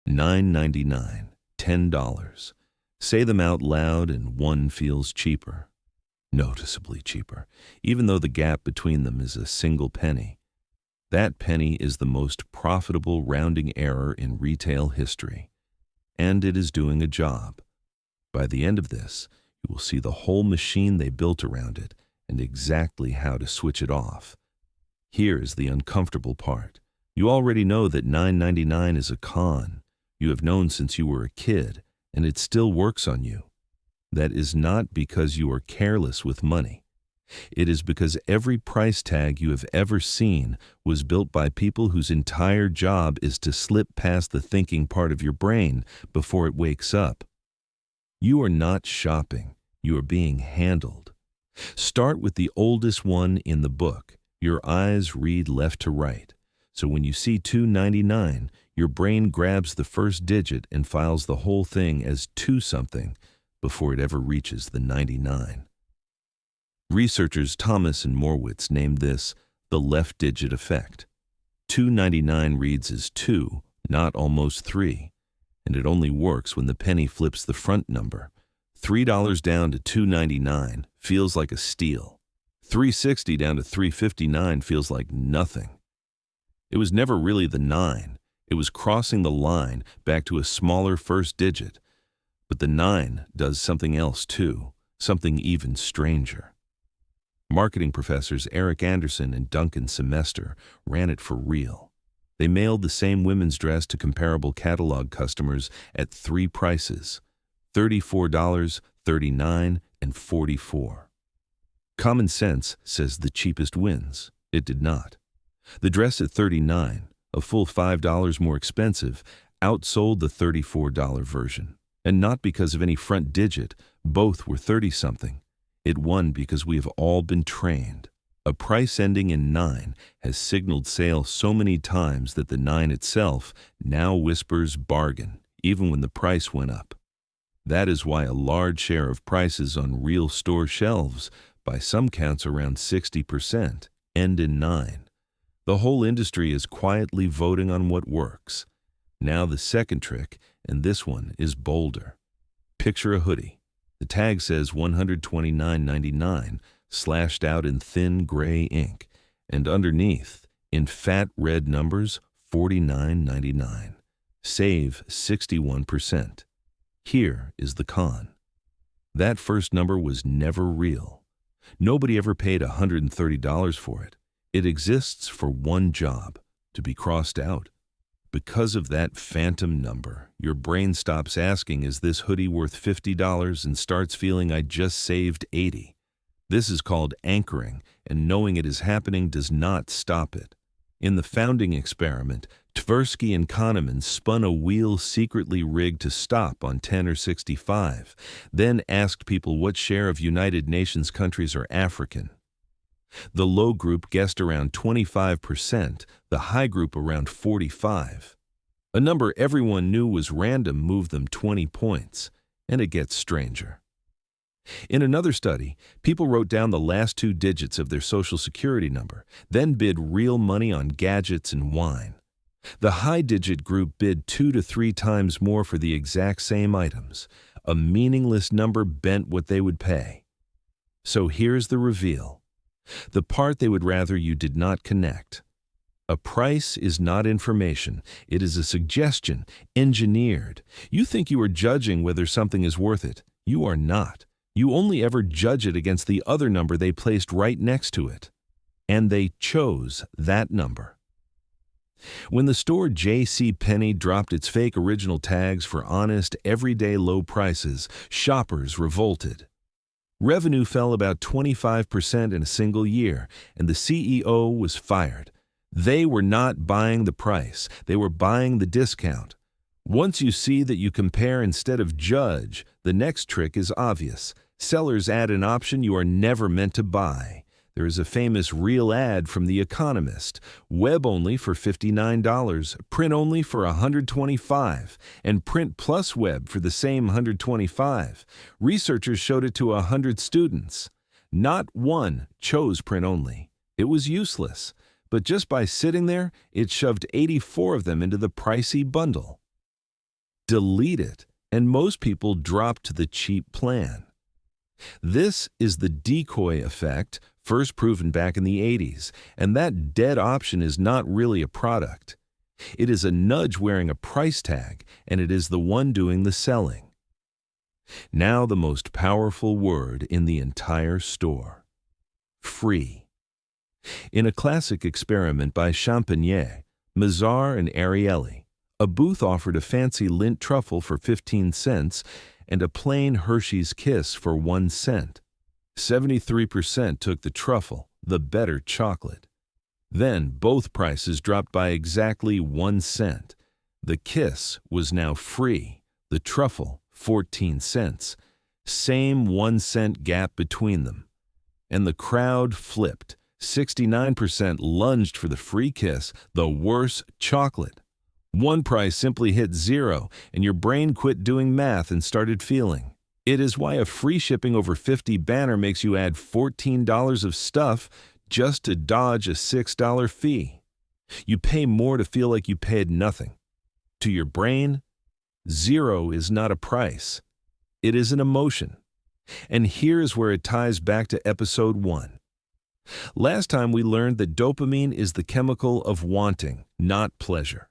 $9.99, $10. Say them out loud and one feels cheaper. Noticeably cheaper, even though the gap between them is a single penny. That penny is the most profitable rounding error in retail history. And it is doing a job. By the end of this, you will see the whole machine they built around it and exactly how to switch it off. Here is the uncomfortable part. You already know that $9.99 is a con. You have known since you were a kid, and it still works on you. That is not because you are careless with money. It is because every price tag you have ever seen was built by people whose entire job is to slip past the thinking part of your brain before it wakes up. You are not shopping. You are being handled. Start with the oldest one in the book. Your eyes read left to right. So when you see $2.99, your brain grabs the first digit and files the whole thing as 2 something before it ever reaches the 99. Researchers Thomas and Morwitz named this the left digit effect. $2.99 reads as 2, not almost 3, and it only works when the penny flips the front number. $3 down to $2.99 feels like a steal. $3.60 down to $3.59 feels like nothing. It was never really the 9. It was crossing the line back to a smaller first digit. But the 9 does something else too, something even stranger. Marketing professors Eric Anderson and Duncan Semester ran it for real. They mailed the same women's dress to comparable catalog customers at 3 prices: $34, $39, and $44. Common sense says the cheapest wins. It did not. The dress at $39, a full $5 more expensive, outsold the $34 version. And not because of any front digit, both were 30-something. It won because we have all been trained. A price ending in 9 has signaled sale so many times that the 9 itself now whispers bargain, even when the price went up. That is why a large share of prices on real store shelves, by some counts around 60%, end in 9. The whole industry is quietly voting on what works. Now the second trick, and this one is bolder. Picture a hoodie. The tag says $129.99, slashed out in thin gray ink, and underneath, in fat red numbers, $49.99. Save 61%. Here is the con. That first number was never real. Nobody ever paid $130 for it. It exists for one job: to be crossed out. Because of that phantom number, your brain stops asking, is this hoodie worth $50, and starts feeling, I just saved $80. This is called anchoring, and knowing it is happening does not stop it. In the founding experiment, Tversky and Kahneman spun a wheel secretly rigged to stop on 10 or 65, then asked people what share of United Nations countries are African. The low group guessed around 25%, the high group around 45%. A number everyone knew was random moved them 20 points, and it gets stranger. In another study, people wrote down the last 2 digits of their Social Security number, then bid real money on gadgets and wine. The high-digit group bid 2 to 3 times more for the exact same items. A meaningless number bent what they would pay. So here's the reveal. The part they would rather you did not connect. A price is not information. It is a suggestion, engineered. You think you are judging whether something is worth it. You are not. You only ever judge it against the other number they placed right next to it. And they chose that number. When the store J.C. Penney dropped its fake original tags for honest, everyday low prices, shoppers revolted. Revenue fell about 25% in a single year, and the CEO was fired. They were not buying the price. They were buying the discount. Once you see that you compare instead of judge, the next trick is obvious. Sellers add an option you are never meant to buy. There is a famous real ad from The Economist: web only for $59, print only for $125, and print plus web for the same $125. Researchers showed it to 100 students. Not one chose print only. It was useless, but just by sitting there, it shoved 84 of them into the pricey bundle. delete it, and most people drop to the cheap plan. This is the decoy effect, first proven back in the 80s, and that dead option is not really a product. It is a nudge wearing a price tag, and it is the one doing the selling. Now the most powerful word in the entire store: free. In a classic experiment by Champagné, Mazzar and Ariely, a booth offered a fancy lint truffle for 15 cents and a plain Hershey's Kiss for 1 cent. 73% took the truffle, the better chocolate. Then both prices dropped by exactly 1 cent. The Kiss was now free, the truffle 14 cents. Same 1 cent gap between them. And the crowd flipped. 69% lunged for the free Kiss, the worse chocolate. One price simply hit zero, and your brain quit doing math and started feeling. It is why a free shipping over 50 banner makes you add $14 of stuff just to dodge a $6 fee. You pay more to feel like you paid nothing. To your brain, zero is not a price. It is an emotion. And here's where it ties back to episode 1. Last time we learned that dopamine is the chemical of wanting, not pleasure.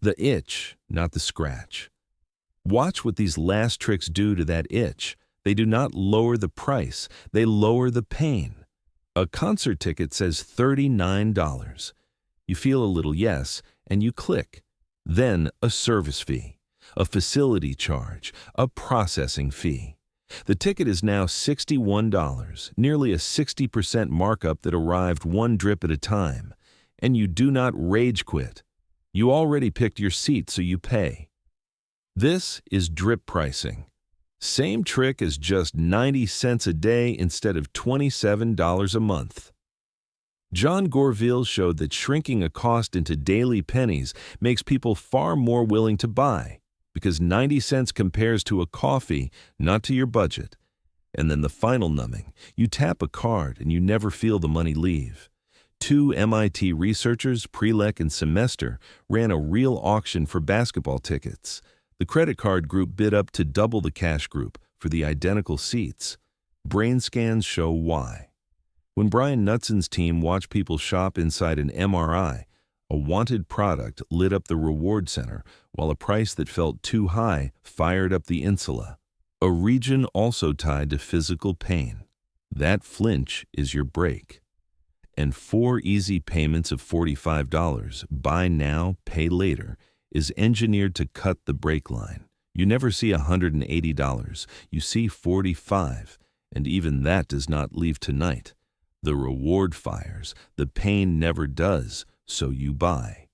The itch, not the scratch. Watch what these last tricks do to that itch. They do not lower the price, they lower the pain. A concert ticket says $39. You feel a little yes, and you click. Then a service fee, a facility charge, a processing fee. The ticket is now $61, nearly a 60% markup that arrived one drip at a time. And you do not rage quit. You already picked your seat, so you pay. This is drip pricing. Same trick as just 90 cents a day instead of $27 a month. John Gorville showed that shrinking a cost into daily pennies makes people far more willing to buy, because 90 cents compares to a coffee, not to your budget. And then the final numbing, you tap a card and you never feel the money leave. 2 MIT researchers, Prelec and Semester, ran a real auction for basketball tickets. The credit card group bid up to double the cash group for the identical seats. Brain scans show why. When Brian Knutson's team watched people shop inside an MRI, a wanted product lit up the reward center, while a price that felt too high fired up the insula. A region also tied to physical pain. That flinch is your break. And 4 easy payments of $45, buy now, pay later, is engineered to cut the break line. You never see $180, you see $45, and even that does not leave tonight. The reward fires, the pain never does, so you buy.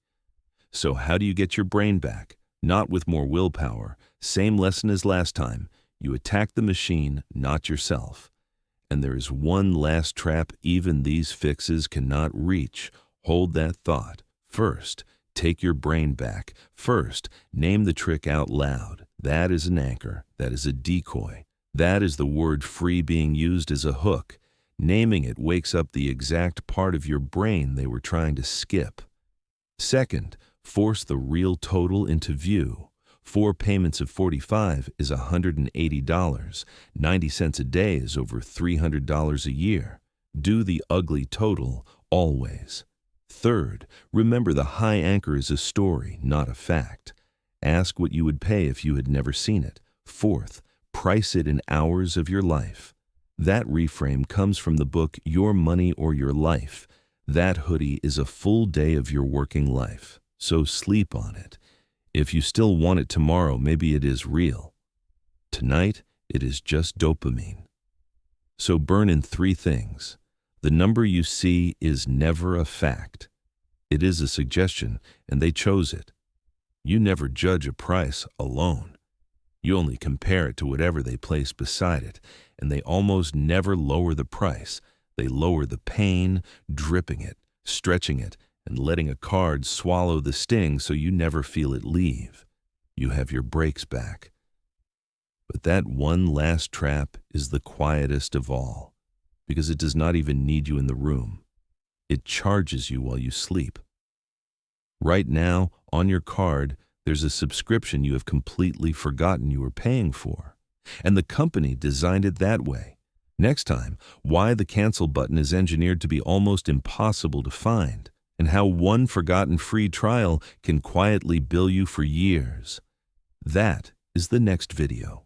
So how do you get your brain back? Not with more willpower. Same lesson as last time. You attack the machine, not yourself. And there is one last trap even these fixes cannot reach. Hold that thought. First, take your brain back. First, name the trick out loud. That is an anchor. That is a decoy. That is the word free being used as a hook. Naming it wakes up the exact part of your brain they were trying to skip. Second, force the real total into view. 4 payments of $45 is $180. 90 cents a day is over $300 a year. Do the ugly total always. Third, remember the high anchor is a story, not a fact. Ask what you would pay if you had never seen it. Fourth, price it in hours of your life. That reframe comes from the book Your Money or Your Life. That hoodie is a full day of your working life, so sleep on it. If you still want it tomorrow, maybe it is real. Tonight, it is just dopamine. So burn in 3 things. The number you see is never a fact. It is a suggestion, and they chose it. You never judge a price alone. You only compare it to whatever they place beside it, and they almost never lower the price. They lower the pain, dripping it, stretching it, and letting a card swallow the sting so you never feel it leave. You have your brakes back. But that one last trap is the quietest of all, because it does not even need you in the room. It charges you while you sleep. Right now, on your card, There's a subscription you have completely forgotten you were paying for, and the company designed it that way. Next time, why the cancel button is engineered to be almost impossible to find, and how one forgotten free trial can quietly bill you for years. That is the next video.